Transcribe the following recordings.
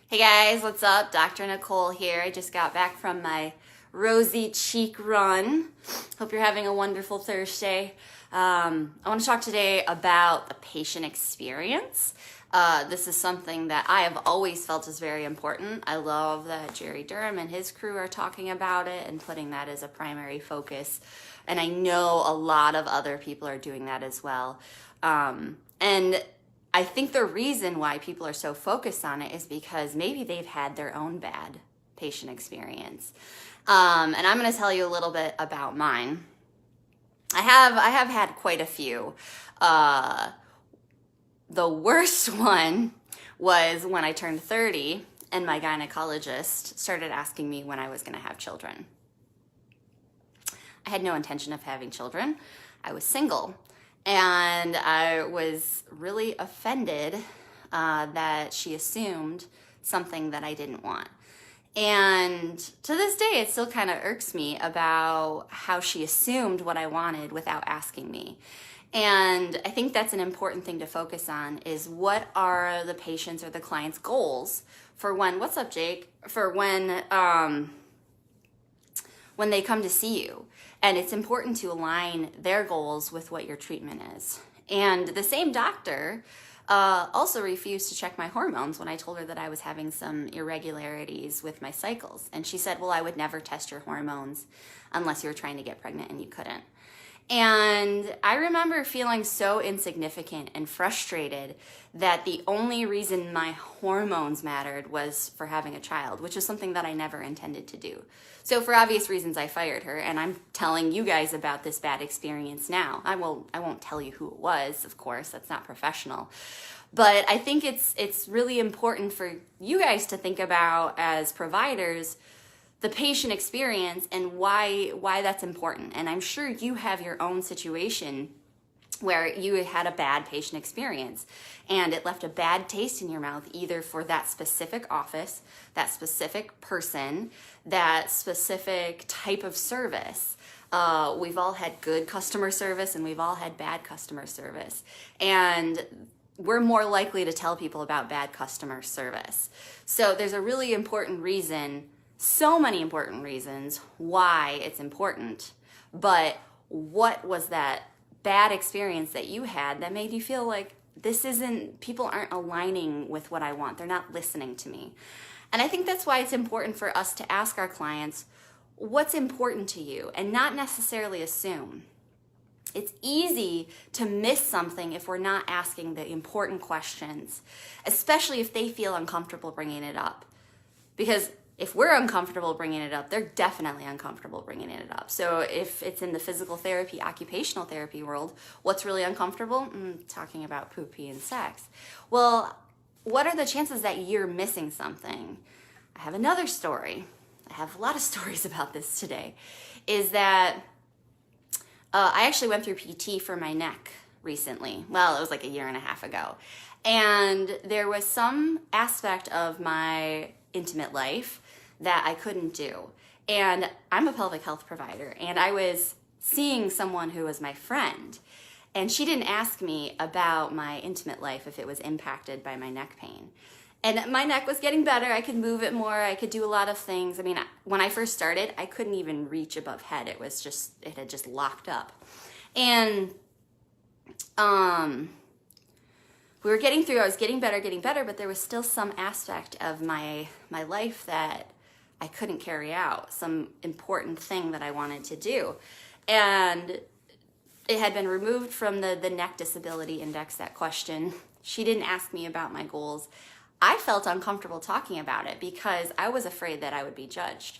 Hey guys, what's up? Dr. Nicole here. I just got back from my rosy cheek run. Hope you're having a wonderful Thursday. I want to talk today about the patient experience. This is something that I have always felt is very important. I love that Jerry Durham and his crew are talking about it and putting that as a primary focus. And I know a lot of other people are doing that as well. And I think the reason why people are so focused on it is because maybe they've had their own bad patient experience. And I'm going to tell you a little bit about mine. I have had quite a few. The worst one was when I turned 30 and my gynecologist started asking me when I was going to have children. I had no intention of having children. I was single. And I was really offended that she assumed something that I didn't want. And to this day, it still kind of irks me about how she assumed what I wanted without asking me. And I think that's an important thing to focus on is what are the patient's or the client's goals for when, what's up, Jake? For when they come to see you. And it's important to align their goals with what your treatment is. And the same doctor also refused to check my hormones when I told her that I was having some irregularities with my cycles. And she said, well, I would never test your hormones unless you were trying to get pregnant and you couldn't. And I remember feeling so insignificant and frustrated that the only reason my hormones mattered was for having a child, which is something that I never intended to do. So for obvious reasons, I fired her, and I'm telling you guys about this bad experience now. I won't tell you who it was, of course, that's not professional. But I think it's really important for you guys to think about as providers the patient experience and why that's important. And I'm sure you have your own situation where you had a bad patient experience and it left a bad taste in your mouth, either for that specific office, that specific person, that specific type of service. We've all had good customer service and we've all had bad customer service. And we're more likely to tell people about bad customer service. So there's a really important reason, so many important reasons why it's important, but what was that bad experience that you had that made you feel like people aren't aligning with what I want, they're not listening to me? And I think that's why it's important for us to ask our clients, what's important to you, and not necessarily assume. It's easy to miss something if we're not asking the important questions, especially if they feel uncomfortable bringing it up. Because if we're uncomfortable bringing it up, they're definitely uncomfortable bringing it up. So if it's in the physical therapy, occupational therapy world, what's really uncomfortable? Talking about poopy and sex. Well, what are the chances that you're missing something? I have another story. I have a lot of stories about this today. Is that I actually went through PT for my neck recently. Well, it was like a year and a half ago. And there was some aspect of my intimate life that I couldn't do. And I'm a pelvic health provider, and I was seeing someone who was my friend, and she didn't ask me about my intimate life if it was impacted by my neck pain. And my neck was getting better. I could move it more. I could do a lot of things. I mean, when I first started, I couldn't even reach above head. It had just locked up. And we were getting through, I was getting better, but there was still some aspect of my life that I couldn't carry out, some important thing that I wanted to do. And it had been removed from the neck disability index, that question. She didn't ask me about my goals. I felt uncomfortable talking about it because I was afraid that I would be judged.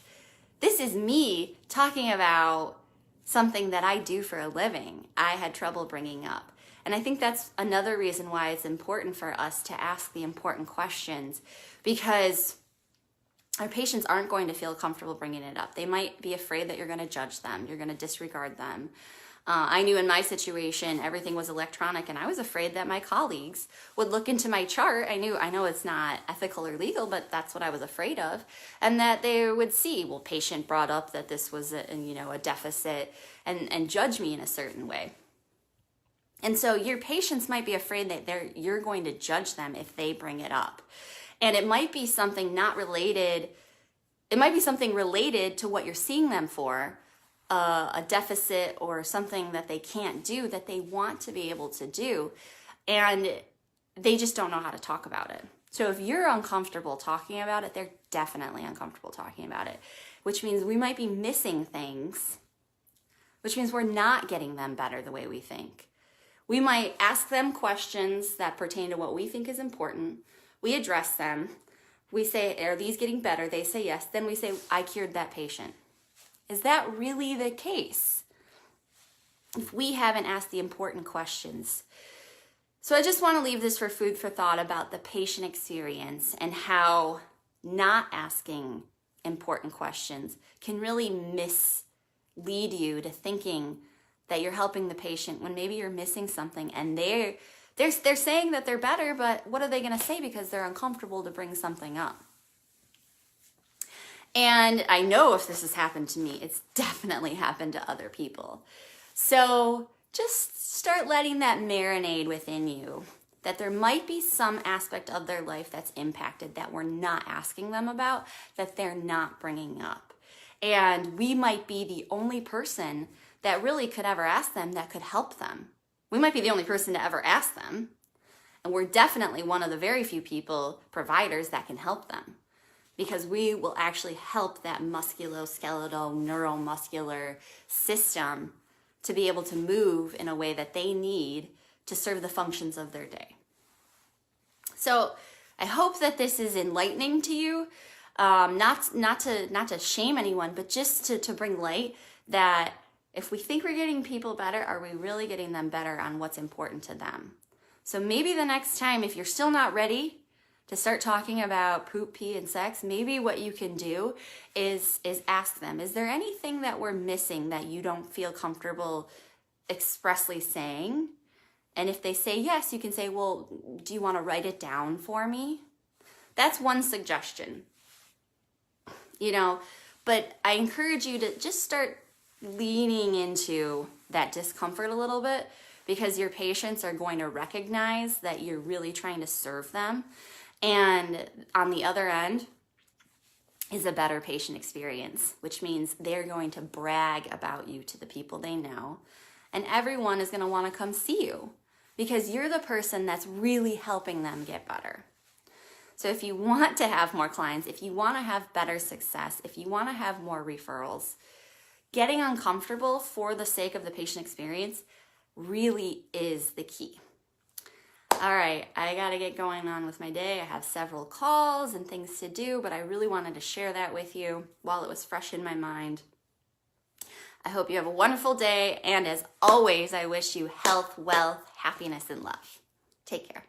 This is me talking about something that I do for a living. I had trouble bringing up. And I think that's another reason why it's important for us to ask the important questions, because our patients aren't going to feel comfortable bringing it up. They might be afraid that you're going to judge them, you're going to disregard them. I knew in my situation everything was electronic, and I was afraid that my colleagues would look into my chart. I know it's not ethical or legal, but that's what I was afraid of, and that they would see, well, patient brought up that this was a deficit, and judge me in a certain way. And so your patients might be afraid that you're going to judge them if they bring it up. And it might be something not related. It might be something related to what you're seeing them for, a deficit or something that they can't do that they want to be able to do. And they just don't know how to talk about it. So if you're uncomfortable talking about it, they're definitely uncomfortable talking about it, which means we might be missing things, which means we're not getting them better the way we think. We might ask them questions that pertain to what we think is important. We address them. We say, are these getting better? They say yes. Then we say, I cured that patient. Is that really the case? If we haven't asked the important questions. So I just want to leave this for food for thought about the patient experience and how not asking important questions can really mislead you to thinking that you're helping the patient when maybe you're missing something, and they're saying that they're better, but what are they going to say because they're uncomfortable to bring something up? And I know if this has happened to me, it's definitely happened to other people. So just start letting that marinate within you, that there might be some aspect of their life that's impacted that we're not asking them about, that they're not bringing up. And we might be the only person that really could ever ask them that could help them. We might be the only person to ever ask them. And we're definitely one of the very few providers that can help them, because we will actually help that musculoskeletal, neuromuscular system to be able to move in a way that they need to serve the functions of their day. So I hope that this is enlightening to you, not to shame anyone, but just to bring light that if we think we're getting people better, are we really getting them better on what's important to them? So maybe the next time, if you're still not ready to start talking about poop, pee, and sex, maybe what you can do is ask them, is there anything that we're missing that you don't feel comfortable expressly saying? And if they say yes, you can say, well, do you want to write it down for me? That's one suggestion, but I encourage you to just start leaning into that discomfort a little bit, because your patients are going to recognize that you're really trying to serve them. And on the other end is a better patient experience, which means they're going to brag about you to the people they know. And everyone is going to want to come see you because you're the person that's really helping them get better. So if you want to have more clients, if you want to have better success, if you want to have more referrals, getting uncomfortable for the sake of the patient experience really is the key. All right, I got to get going on with my day. I have several calls and things to do, but I really wanted to share that with you while it was fresh in my mind. I hope you have a wonderful day, and as always, I wish you health, wealth, happiness, and love. Take care.